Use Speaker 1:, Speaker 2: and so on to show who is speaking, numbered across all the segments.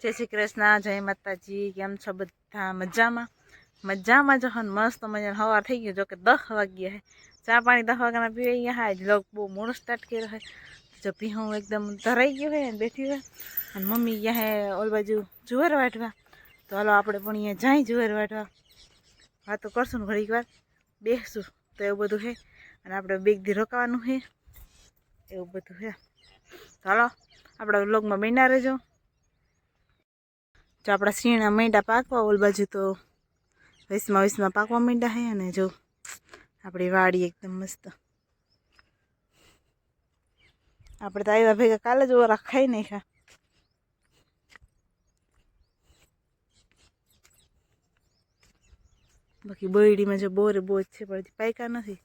Speaker 1: जय श्री कृष्ण जय माताजी केम छो बधा मजामां मजामां जो मस्त मजा हवा थी गई जो कि 10 वाग्या है चा पानी 10 वाग्या पीवे गया है लोग बहुत मोड़ो स्टार्ट कर है जो पी हूँ एकदम धराई गयो है बैठी है और मम्मी गया है ओल बाजू जुएर वाटवा तो हलो आपणे पण अहींया जाई जुएर वाटवा वातो करशुं घड़ीक वार बेसशुं तो एवुं बधुं है अने आपणे बेग दी रोकावानुं है एवुं बधुं है तो हलो आपणा व्लॉगमां बन्या रहेजो। जो अपना सीणा मींडा पाकवा ओल बाजू तो वैसमा पाकवा मींडा है अने जो अपनी वाड़ी एकदम मस्त आपणे तो आव्या भेगा काले ज ओरा खाई नाख्या बाकी बोयडी में जो बोरे बोज छे पण पाक्या नथी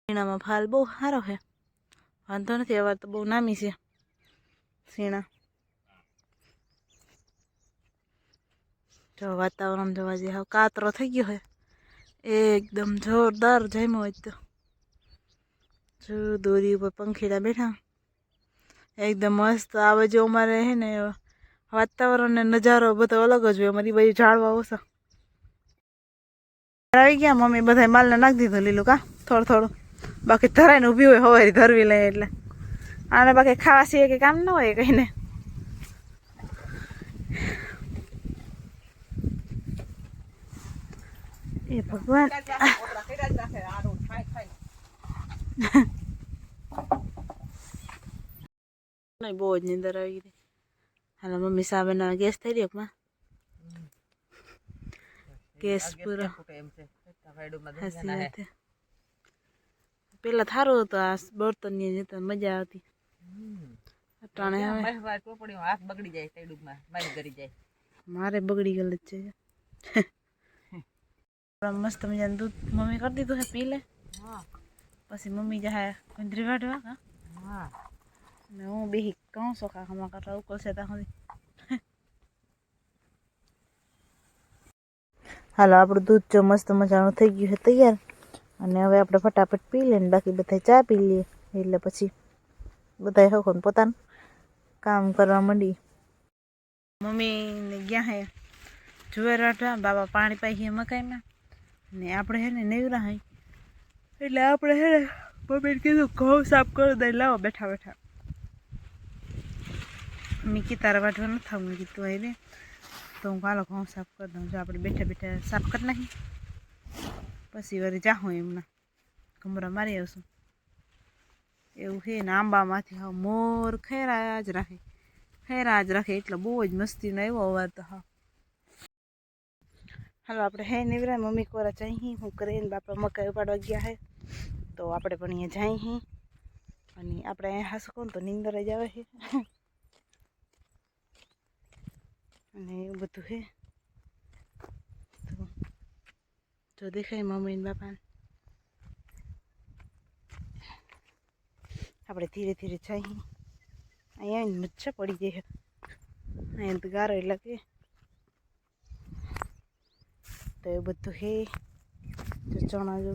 Speaker 1: सीणा में फाल बहुत सारो है वांधो नथी अवार तो बहुत नामी छे सीणा जो वातावरण जोवा जे हाव कातरो थई गयो है एकदम जोरदार जाम्यो होय तो जो दोरी पर पंखीड़ा बैठा एकदम मस्त आ बाजू अमारे है ने वातावरण ने नजारो बधो अलग ज होय अमारी बाजू झाड़वा ओछा आई गया मम्मी बधाय माल ने नाख दीधो लीलू का थोड़ो थोड़ो बाकी धराई ने ऊभी होय हवारी धरवी ले एटले आने बाकी खावा सिवाय के काम न होय कई ने ए भगवान नहीं बहुत नींदर आई गई हाल मम्मी सा बना गैस थई रही में गैस पूरा पेला थारो तो आ बर्तन नहीं जता मजा आती अटाणे हाथ बगड़ी जाए तेडुक में मारी करी जाए मारे बगड़ी गल छे मस्त मजा दूध मम्मी कर दी तो है पी ले हां પછી મમ્મી જહે કંદરી વાટવા હા ને હું બેહી કહું સોખા ખમા કરતા ઉકળશે તા સુધી હાલો આપણું दूध जो मस्त મજાનું થઈ ગયું છે તૈયાર અને હવે આપણે ફટાફટ પી લઈએ બાકી બધા ચા પી લઈએ એટલે પછી બધા હખોન પોતાનું કામ કરવા માંડી મમ્મી ને ગયા હે जुएर वाटवा बाबा पानी पाई है मकाई में ने आपणे है ने नेवरा है એટલે આપણે હે ને મમ્મીને કીધું ઘઉં સાફ કરી દઈ લાવો બેઠા બેઠા મીકી તારા વાટવા ન થાવ મેં કીધું હવે તો હું કાલો ઘઉં સાફ કરી દઉં જો આપણે બેઠા બેઠા સાફ કરી નાખી પછી વળી જાઉં એમના ઘમરા મારી આવશું એવું છે ને આંબામાંથી હા મોર ખેરા જ રાખે એટલે બહુ જ મસ્તીનો આવ્યો અવાજ તો હા हालो आपणे है नेवरा मम्मी कोरा चाहिए हूँ करे बापा मकाई उपाड़वा गया है तो आपणे पण अहींया जाई ही अने आपणे अहींया हासु कोण तो नींदर ज आवे है अने एवुं बधुं है तो जो देखाय मम्मी ने बापा आपणे धीरे धीरे जाई अहींया मज्जा पड़ी जाए है अहींया तो गारो लागे तो ये बधुं है जो चना जो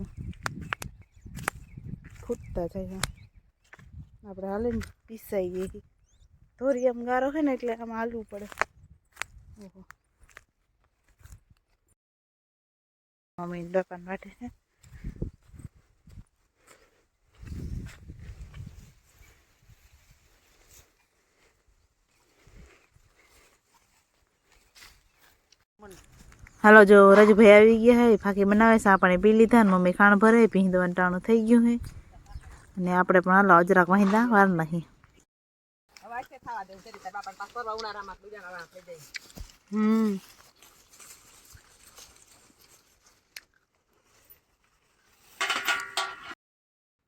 Speaker 1: फूटता जाए આપણે હાલે ને પીસાઈ ગઈ થોડી આમ ગારો છે ને એટલે આમ હાલવું પડે ઓહો મમ્મી ડપાન વાટે છે हालो जो राजू भाई आई गया है फाकी बनावे से आपणे पी लीधा मम्मी खाण भरे पी दवन टाणું થઈ ગયું है અને આપણે પણ હાલો અજરાક વાહિંદા વાર નહીં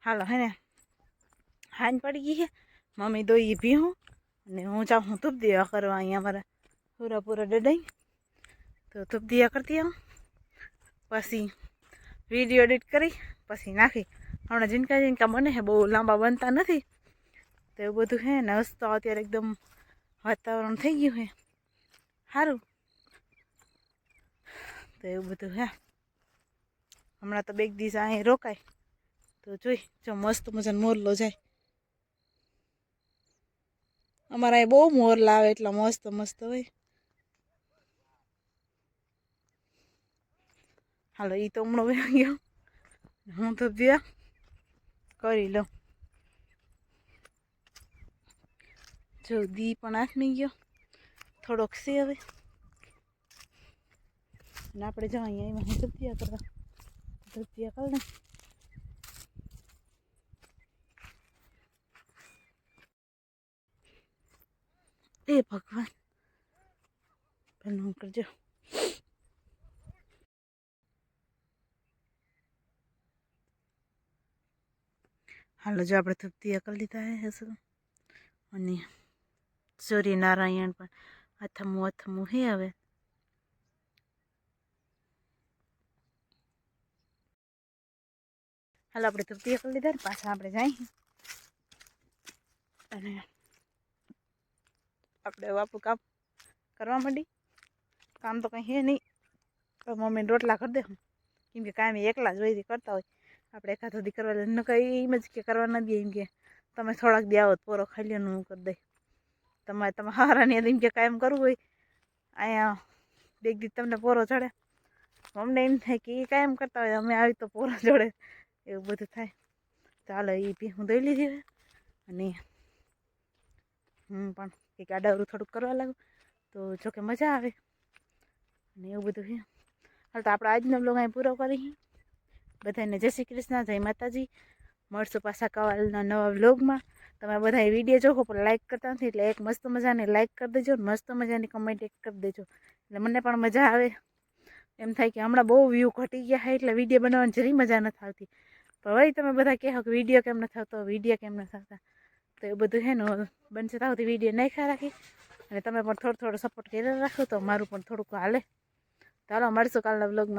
Speaker 1: हालो है ने हान पड़ी गई है मम्मी दोई भी हूँ ने हूँ जाऊँ धूप दिया करवा अँ मारा पूरा पूरा डडाई तो धूप दिया करती हूँ पसी वीडियो एडिट करी पसी नाखी हमने जिनका बने है बहुत लांबा बनता नहीं तो एवं बधु है ने हसता अत्यारे एकदम वातावरण थई गયું है सारू તો એવું બધું હે. હમણાં તો બે દિવસ અહીં રોકાય તો જોઈ જો મસ્ત મજાનો મોરલો જાય. અમારા અહીં બહુ મોરલા આવે એટલા મસ્ત મસ્ત હોય. હાલો એ તો હમણાં વહી ગયો, હું તો જ્યાં કરી લઉં. જો દી પણ આથમી ગયો થોડોક છે હવે. અને આપણે જો અહીંયા હું ધબધિયા કરવા ધબધિયા કર ને. એ ભગવાન ભલું કરજો. હાલો જો આપણે ધબધિયા કરી લીધા હે અને સૂર્યનારાયણ પણ અથમું હે હવે. હાલો આપણે ધબધિયા કરી લીધા ને પાછા આપણે જાય અને આપણે વાપુ કામ કરવા માંડી. કામ તો કંઈ હે નહીં, મમ્મીને રોટલા કરી દે કેમ કે કાંઈ એકલા જ હોય કરતા હોય. આપણે એકાદ સુધી કરવા ન કંઈ એમ જ કે કરવા ન દે એમ કે તમે થોડાક દી આવો પોરો ખાઈ લ્યો હું કરી દઈ. તમે હારાની એમ કે કાયમ કરવું હોય અહીંયા બે દી તમને પોરો ચડે. અમને એમ થાય કે એ કાયમ કરતા હોય અમે આવી તો પોરો જોડે એવું બધું થાય. ચાલો એ બી હું દઈ લીધી હવે અને હું પણ કંઈક આડાવરું થોડુંક કરવા લાગું તો જોકે મજા આવે અને એવું બધું છે. હાલ તો આપણે આજનો બ્લોગ અહીં પૂરો કરી. બધાને જય શ્રી કૃષ્ણ, જય માતાજી. મળશું પાછા કાલના નવા બ્લોગમાં. તમે બધા વિડીયો જોવો પણ લાઈક કરતા નથી એટલે એક મસ્ત મજાની લાઈક કરી દેજો, મસ્ત મજાની કમેન્ટ એક કરી દેજો એટલે મને પણ મજા આવે. એમ થાય કે હમણાં બહુ વ્યૂ ઘટી ગયા છે એટલે વિડીયો બનાવવાની જરી મજા નથી આવતી. પણ વળી તમે બધા કહો કે વિડીયો કેમ નથી આવતો, વિડીયો કેમ નથી આવતા, તો એ બધું છે ને બનશે તો વિડીયો નાખ્યા રાખી અને તમે પણ થોડો સપોર્ટ કરી રાખો તો મારું પણ થોડુંક હાલે. ચાલો મળશું કાલના બ્લોગમાં.